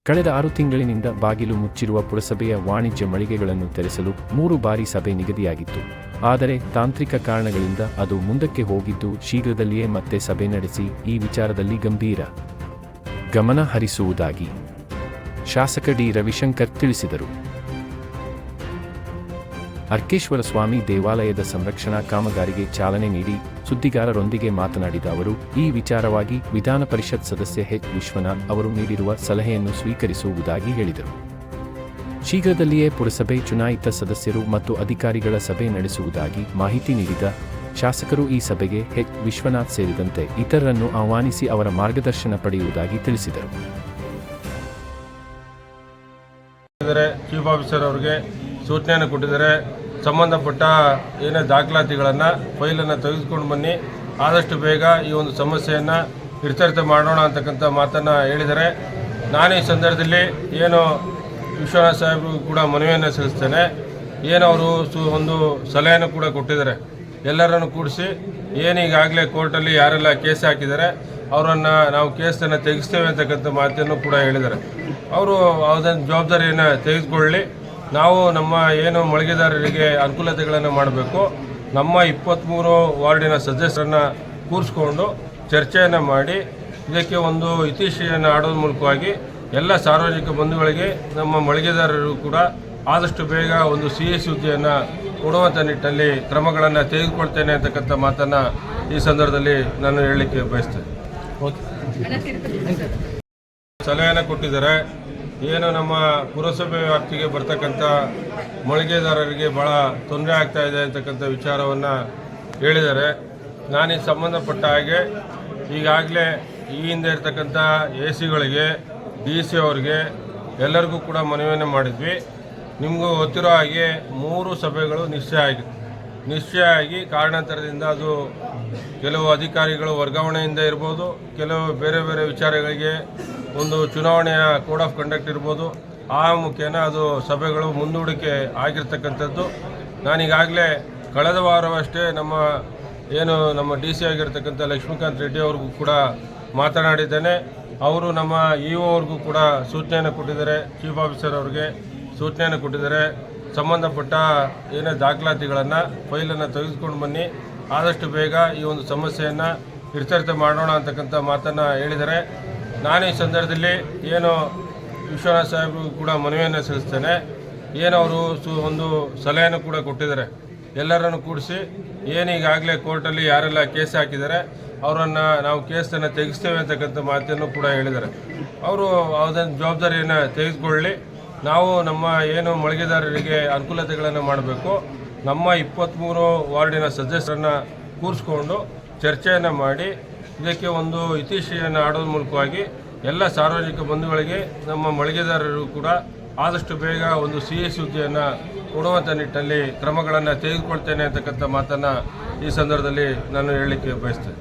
ಕಳೆದ 6 ತಿಂಗಳಿನಿಂದ ಬಾಗಿಲು ಮುಚ್ಚಿರುವ ಪುರಸಭೆಯ ವಾಣಿಜ್ಯ ಮಳಿಗೆಗಳನ್ನು ತೆರೆಸಲು 3 ಬಾರಿ ಸಭೆ ನಿಗದಿಯಾಗಿತ್ತು. ಆದರೆ ತಾಂತ್ರಿಕ ಕಾರಣಗಳಿಂದ ಅದು ಮುಂದಕ್ಕೆ ಹೋಗಿದ್ದು, ಶೀಘ್ರದಲ್ಲಿಯೇ ಮತ್ತೆ ಸಭೆ ನಡೆಸಿ ಈ ವಿಚಾರದಲ್ಲಿ ಗಂಭೀರ ಗಮನ ಹರಿಸುವುದಾಗಿ ಶಾಸಕ ಡಿ. ರವಿಶಂಕರ್ ತಿಳಿಸಿದರು. ಅರ್ಕೇಶ್ವರ ಸ್ವಾಮಿ ದೇವಾಲಯದ ಸಂರಕ್ಷಣಾ ಕಾಮಗಾರಿಗೆ ಚಾಲನೆ ನೀಡಿ ಸುದ್ದಿಗಾರರೊಂದಿಗೆ ಮಾತನಾಡಿದ ಅವರು, ಈ ವಿಚಾರವಾಗಿ ವಿಧಾನ ಪರಿಷತ್ ಸದಸ್ಯ ಎಚ್. ವಿಶ್ವನಾಥ್ ಅವರು ನೀಡಿರುವ ಸಲಹೆಯನ್ನು ಸ್ವೀಕರಿಸುವುದಾಗಿ ಹೇಳಿದರು. ಶೀಘ್ರದಲ್ಲಿಯೇ ಪುರಸಭೆ ಚುನಾಯಿತ ಸದಸ್ಯರು ಮತ್ತು ಅಧಿಕಾರಿಗಳ ಸಭೆ ನಡೆಸುವುದಾಗಿ ಮಾಹಿತಿ ನೀಡಿದ ಶಾಸಕರು ಈ ಸಭೆಗೆ ಎಚ್. ವಿಶ್ವನಾಥ್ ಸೇರಿದಂತೆ ಇತರರನ್ನು ಆಹ್ವಾನಿಸಿ ಅವರ ಮಾರ್ಗದರ್ಶನ ಪಡೆಯುವುದಾಗಿ ತಿಳಿಸಿದರು. ಚೀಫ್ ಆಫೀಸರ್ ಅವರಿಗೆ ಸೂಚನೆಯನ್ನು ಕೊಟ್ಟಿದ್ದಾರೆ. ಸಂಬಂಧಪಟ್ಟ ಏನೇ ದಾಖಲಾತಿಗಳನ್ನು ಫೈಲನ್ನು ತೆಗೆದುಕೊಂಡು ಬನ್ನಿ, ಆದಷ್ಟು ಬೇಗ ಈ ಒಂದು ಸಮಸ್ಯೆಯನ್ನು ಇತ್ಯರ್ಥ ಮಾಡೋಣ ಅಂತಕ್ಕಂಥ ಮಾತನ್ನು ಹೇಳಿದ್ದಾರೆ. ನಾನು ಈ ಸಂದರ್ಭದಲ್ಲಿ ಏನು ವಿಶ್ವನಾಥ್ ಸಾಹೇಬರು ಕೂಡ ಮನವಿಯನ್ನು ಸಲ್ಲಿಸ್ತೇನೆ. ಏನವರು ಒಂದು ಸಲಹೆಯನ್ನು ಕೂಡ ಕೊಟ್ಟಿದ್ದಾರೆ. ಎಲ್ಲರನ್ನು ಕೂಡಿಸಿ ಏನೀಗಾಗಲೇ ಕೋರ್ಟಲ್ಲಿ ಯಾರೆಲ್ಲ ಕೇಸ್ ಹಾಕಿದ್ದಾರೆ ಅವರನ್ನು ನಾವು ಕೇಸನ್ನು ತೆಗೆಸ್ತೇವೆ ಅಂತಕ್ಕಂಥ ಮಾತನ್ನು ಕೂಡ ಹೇಳಿದ್ದಾರೆ. ಅವರು ಅದನ್ನು ಜವಾಬ್ದಾರಿಯನ್ನು ತೆಗೆದುಕೊಳ್ಳಿ. ನಾವು ನಮ್ಮ ಏನು ಮಳಿಗೆದಾರರಿಗೆ ಅನುಕೂಲತೆಗಳನ್ನು ಮಾಡಬೇಕು, ನಮ್ಮ 23 ವಾರ್ಡಿನ ಸದಸ್ಯರನ್ನು ಕೂರಿಸ್ಕೊಂಡು ಚರ್ಚೆಯನ್ನು ಮಾಡಿ ಇದಕ್ಕೆ ಒಂದು ಇತಿಶ್ರೀಯನ್ನು ಆಡೋದ್ರ ಮೂಲಕವಾಗಿ ಎಲ್ಲ ಸಾರ್ವಜನಿಕ ಬಂಧುಗಳಿಗೆ ನಮ್ಮ ಮಳಿಗೆದಾರರು ಕೂಡ ಆದಷ್ಟು ಬೇಗ ಒಂದು CA ಹುದ್ದೆಯನ್ನು ಕೊಡುವಂಥ ನಿಟ್ಟಿನಲ್ಲಿ ಕ್ರಮಗಳನ್ನು ತೆಗೆದುಕೊಳ್ತೇನೆ ಅಂತಕ್ಕಂಥ ಮಾತನ್ನು ಈ ಸಂದರ್ಭದಲ್ಲಿ ನಾನು ಹೇಳಲಿಕ್ಕೆ ಬಯಸ್ತೇನೆ. ಸಲಹೆಯನ್ನು ಕೊಟ್ಟಿದ್ದಾರೆ. ಏನು ನಮ್ಮ ಪುರಸಭೆ ವ್ಯಾಪ್ತಿಗೆ ಬರ್ತಕ್ಕಂಥ ಮಳಿಗೆದಾರರಿಗೆ ಭಾಳ ತೊಂದರೆ ಆಗ್ತಾ ಇದೆ ಅಂತಕ್ಕಂಥ ವಿಚಾರವನ್ನು ಹೇಳಿದ್ದಾರೆ. ನಾನು ಈ ಸಂಬಂಧಪಟ್ಟ ಹಾಗೆ ಈಗಾಗಲೇ ಈ ಹಿಂದೆ ಇರ್ತಕ್ಕಂಥ AC ಗಳಿಗೆ DC ಅವರಿಗೆ ಎಲ್ಲರಿಗೂ ಕೂಡ ಮನವಿಯನ್ನು ಮಾಡಿದ್ವಿ. ನಿಮಗೂ ಗೊತ್ತಿರೋ ಹಾಗೆ 3 ಸಭೆಗಳು ನಿಶ್ಚಯ ಆಗಿ ಕಾರಣಾಂತರದಿಂದ ಅದು ಕೆಲವು ಅಧಿಕಾರಿಗಳು ವರ್ಗಾವಣೆಯಿಂದ ಇರ್ಬೋದು, ಕೆಲವು ಬೇರೆ ಬೇರೆ ವಿಚಾರಗಳಿಗೆ ಒಂದು ಚುನಾವಣೆಯ ಕೋಡ್ ಆಫ್ ಕಂಡಕ್ಟ್ ಇರ್ಬೋದು, ಆ ಮುಖೇನ ಅದು ಸಭೆಗಳು ಮುಂದೂಡಿಕೆ ಆಗಿರ್ತಕ್ಕಂಥದ್ದು. ನಾನೀಗಾಗಲೇ ಕಳೆದ ವಾರವಷ್ಟೇ ನಮ್ಮ DC ಆಗಿರ್ತಕ್ಕಂಥ ಲಕ್ಷ್ಮೀಕಾಂತ್ ರೆಡ್ಡಿ ಅವ್ರಿಗೂ ಕೂಡ ಮಾತನಾಡಿದ್ದೇನೆ. ಅವರು ನಮ್ಮ EO ಅವ್ರಿಗೂ ಕೂಡ ಸೂಚನೆಯನ್ನು ಕೊಟ್ಟಿದ್ದಾರೆ. ಚೀಫ್ ಆಫೀಸರ್ ಅವ್ರಿಗೆ ಸೂಚನೆಯನ್ನು ಕೊಟ್ಟಿದ್ದಾರೆ. ಸಂಬಂಧಪಟ್ಟ ಏನೇ ದಾಖಲಾತಿಗಳನ್ನು ಫೈಲನ್ನು ತೆಗೆದುಕೊಂಡು ಬನ್ನಿ, ಆದಷ್ಟು ಬೇಗ ಈ ಒಂದು ಸಮಸ್ಯೆಯನ್ನು ಇತ್ಯರ್ಥ ಮಾಡೋಣ ಅಂತಕ್ಕಂಥ ಮಾತನ್ನು ಹೇಳಿದ್ದಾರೆ. ನಾನು ಈ ಸಂದರ್ಭದಲ್ಲಿ ಏನು ವಿಶ್ವನಾಥ್ ಸಾಹೇಬರು ಕೂಡ ಮನವಿಯನ್ನು ಸಲ್ಲಿಸ್ತೇನೆ. ಏನವರು ಒಂದು ಸಲಹೆಯನ್ನು ಕೂಡ ಕೊಟ್ಟಿದ್ದಾರೆ. ಎಲ್ಲರನ್ನು ಕೂಡಿಸಿ ಏನೀಗಾಗಲೇ ಕೋರ್ಟಲ್ಲಿ ಯಾರೆಲ್ಲ ಕೇಸ್ ಹಾಕಿದ್ದಾರೆ ಅವರನ್ನು ನಾವು ಕೇಸನ್ನು ತೆಗೆಸ್ತೇವೆ ಅಂತಕ್ಕಂಥ ಮಾತನ್ನು ಕೂಡ ಹೇಳಿದ್ದಾರೆ. ಅವರು ಅದನ್ನು ಜವಾಬ್ದಾರಿಯನ್ನು ತೆಗೆದುಕೊಳ್ಳಿ. ನಾವು ನಮ್ಮ ಏನು ಮಳಿಗೆದಾರರಿಗೆ ಅನುಕೂಲತೆಗಳನ್ನು ಮಾಡಬೇಕು, ನಮ್ಮ 23 ವಾರ್ಡಿನ ಸದಸ್ಯರನ್ನು ಕೂರಿಸ್ಕೊಂಡು ಚರ್ಚೆಯನ್ನು ಮಾಡಿ ಇದಕ್ಕೆ ಒಂದು ಇತಿಶ್ರೀಯನ್ನು ಆಡೋದ್ರ ಮೂಲಕವಾಗಿ ಎಲ್ಲ ಸಾರ್ವಜನಿಕ ಬಂಧುಗಳಿಗೆ ನಮ್ಮ ಮಳಿಗೆದಾರರು ಕೂಡ ಆದಷ್ಟು ಬೇಗ ಒಂದು CA ಹುದ್ದೆಯನ್ನು ಕೊಡುವಂಥ ನಿಟ್ಟಿನಲ್ಲಿ ಕ್ರಮಗಳನ್ನು ತೆಗೆದುಕೊಳ್ತೇನೆ ಅಂತಕ್ಕಂಥ ಮಾತನ್ನು ಈ ಸಂದರ್ಭದಲ್ಲಿ ನಾನು ಹೇಳಲಿಕ್ಕೆ ಬಯಸ್ತೇನೆ.